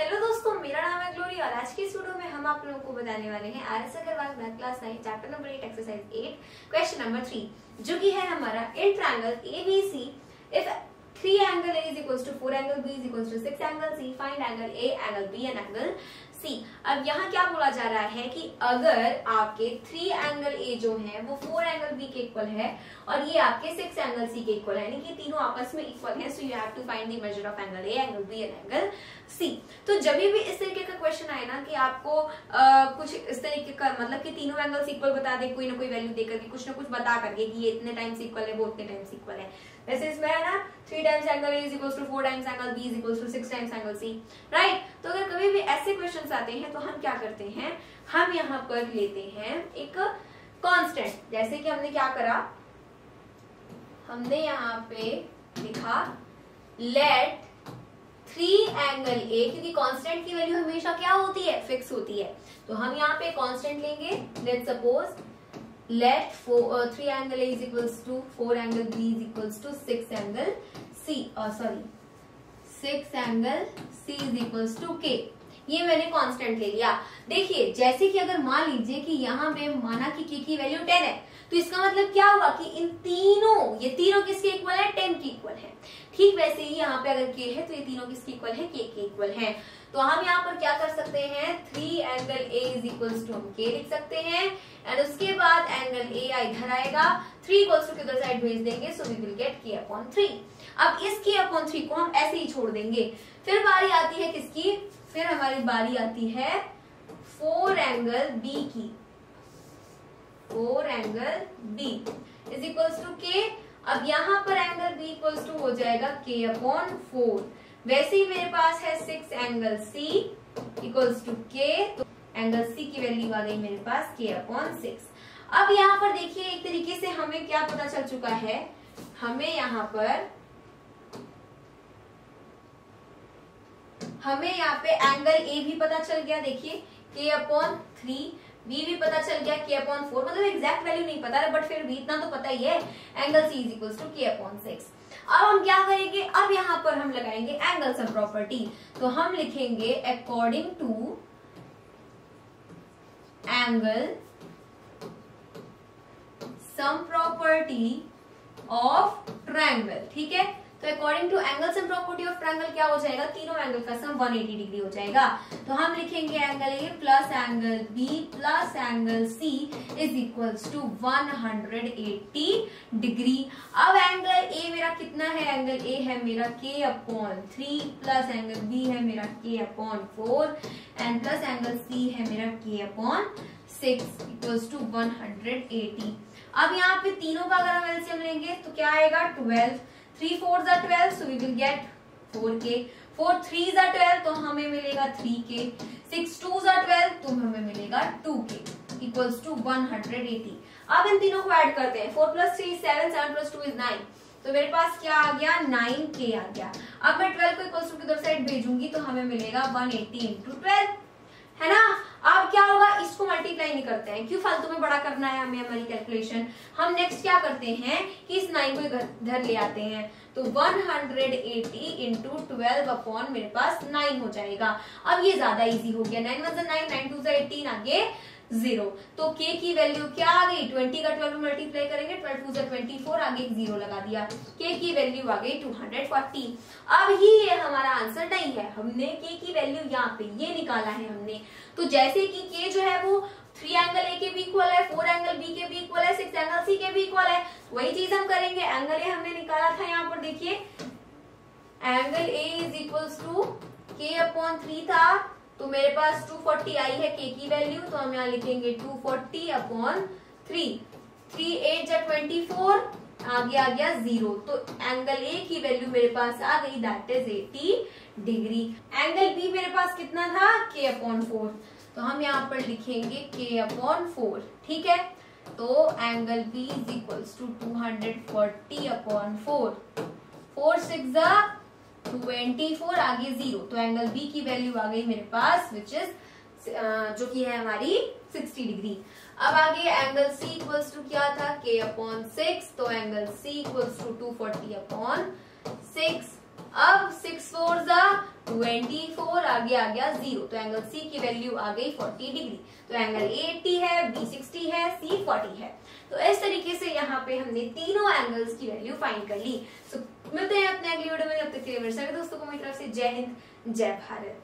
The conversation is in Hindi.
हेलो दोस्तों, मेरा नाम है ग्लोरी और आज की इस वीडियो में हम आप लोगों को बताने वाले हैं RS Aggarwal math class 9 chapter number 8 exercise 8 question number 3 जो कि है हमारा in triangle ABC if 3 angle A is equals to 4 angle B is equals to 6 angle C find angle A angle B and angle C। अब यहाँ क्या बोला जा रहा है कि अगर आपके 3 एंगल A जो है वो 4 एंगल B के इक्वल है और ये आपके 6 एंगल C के इक्वल है, यानी कि तीनों आपस में इक्वल है, so you have to find the measure of angle A angle B and angle C। तो जब भी इस तरीके का क्वेश्चन आए ना कि आपको कुछ इस तरीके का मतलब कि तीनों एंगल्स इक्वल बता दे, कोई ना कोई वैल्यू देकर के कुछ ना कुछ बता करके कि ये इतने टाइम्स इक्वल है वो उतने टाइम्स इक्वल है, वैसे इसमें है ना 3 times angle A is equals to 4 times angle B is equals to 6 times angle C, right. तो अगर कभी भी ऐसे क्वेश्चंस आते हैं तो हम क्या करते हैं, हम यहाँ पर लेते हैं एक कांस्टेंट। जैसे कि हमने क्या करा, हमने यहाँ पे लिखा लेट 3 एंगल A, क्योंकि कांस्टेंट की वैल्यू हमेशा क्या होती है, फिक्स होती है। तो हम यहाँ पे कांस्टेंट लेंगे, let's suppose let 3 angle A is equals to 4 angle B is equals to 6 angle C, 6 angle C is equals to K। ये मैंने कांस्टेंट ले लिया। देखिए जैसे कि अगर मान लीजिए कि यहाँ पे माना कि K की वैल्यू 10 है, तो इसका मतलब क्या हुआ कि इन तीनों, ये तीनों किसके इक्वल है, 10 के इक्वल है। ठीक वैसे ही यहाँ पे अगर K है तो ये तीनों किसके इक्वल है, K के इक्वल है। तो हम यहाँ पर क्या कर सकते हैं, 3 angle A is equals to हम K लिख सकते हैं एंड उसके बाद एंगल A इधर आएगा, 3 इक्वल्स टू किधर साइड भेज देंगे, so we will get K upon 3। अब इस K अपॉन 3 को हम ऐसे ही छोड़ देंगे। फिर बारी आती है किसकी, फिर हमारी बारी आती है 4 एंगल B की, 4 angle B is equals to K। अब यहाँ पर एंगल B इक्वल्स टू हो जाएगा K अपॉन 4। वैसे ही मेरे पास है 6 angle C equals to K, तो एंगल C की वैल्यू आ गई मेरे पास K अपॉन 6। अब यहाँ पर देखिए एक तरीके से हमें क्या पता चल चुका है, हमें यहाँ पे एंगल A भी पता चल गया, देखिए K अपॉन 3, B भी पता चल गया K अपॉन 4, मतलब एग्जैक्ट वैल्यू नहीं पता है बट फिर भी इतना तो पता ही है, angle C is equals to K upon 6। अब हम क्या करेंगे, अब यहाँ पर हम लगाएंगे एंगल सम प्रॉपर्टी। तो हम लिखेंगे according to angle sum property of triangle, ठीक है। तो according to angle sum property of triangle क्या हो जाएगा, तीनों एंगल का सम 180 डिग्री हो जाएगा। तो हम लिखेंगे angle A plus angle B plus angle C is equals to 180 degree. अब एंगल A मेरा कितना है, एंगल A है मेरा K upon 3 plus angle B है मेरा K upon 4 and plus angle C है मेरा K अपॉन 6 इक्वल्स टू 180। अब यहाँ पे तीनों का अगर हम एलसीएम लेंगे तो क्या आएगा, 12, 3 4s are 12, so we will get 4K, 4 3s are 12 तो हमें मिलेगा 3K, 6 2s are 12 तो हमें मिलेगा 2K इक्वल्स टू 180। अब इन तीनों को ऐड करते हैं, 4 plus 3 7, 7 plus 2 is 9, तो मेरे पास क्या आ गया, 9K आ गया। अब मैं 12 को इक्वल्स टू किधर साइड भेजूंगी तो हमें मिलेगा 180 इंटू 12, है ना। अब क्या होगा, इसको मल्टीप्लाई नहीं करते हैं, क्यों फालतू में बड़ा करना है हमें हमारी कैलकुलेशन। हम नेक्स्ट क्या करते हैं कि इस 9 को इधर ले आते हैं, तो 180 इंटू 12 अपॉन मेरे पास 9 हो जाएगा। अब ये ज्यादा इजी हो गया, 9 1 9, 9 2 18, आगे 0। तो K की वैल्यू क्या आ गई, 20 का 12 में मल्टीप्लाई करेंगे, 12 2 24, आगे एक 0 लगा दिया, K की वैल्यू आ गई 240। अब ये हमारा आंसर नहीं है, हमने K की वैल्यू यहाँ पे ये निकाला है हमने। तो जैसे कि K जो है वो 3 एंगल A के भी इक्वल है, 4 एंगल B के भी इक्वल है, 6 एंगल C के भी इक्वल है, वही चीज हम करेंगे। एंगल A हमने निकाला था, यहाँ पर देखिए angle A is equals to K upon 3 था, तो मेरे पास 240 आई है K की वैल्यू, तो हम यहाँ लिखेंगे 240 अपॉन 3, 3 8 जा 24, आगे आ गया 0, तो एंगल A की वैल्यू मेरे पास आ गई, that is 80 degree. Angle B मेरे पास कितना था, K अपॉन 4, तो हम यहाँ पर लिखेंगे K अपॉन 4, ठीक है। तो angle B is equals to 240 upon 4, 4 6 जा 24, आगे 0, तो एंगल B की वैल्यू आ गई मेरे पास विच इज जो कि है हमारी 60 डिग्री। अब आगे एंगल C इक्वल्स टू क्या था, K अपॉन 6, तो angle C equals to 240 upon 6 अब 6 4 24 आगे आ गया 0, तो एंगल सी की वैल्यू आ गई 40 डिग्री। तो एंगल ए 80 है, बी 60 है, सी 40 है। तो इस तरीके से यहाँ पे हमने तीनों एंगल्स की वैल्यू फाइंड कर ली। सो मिलते हैं अपने अगली वीडियो में, तब तक के लिए मेरे सभी दोस्तों को मेरी तरफ से जय हिंद, जय भारत।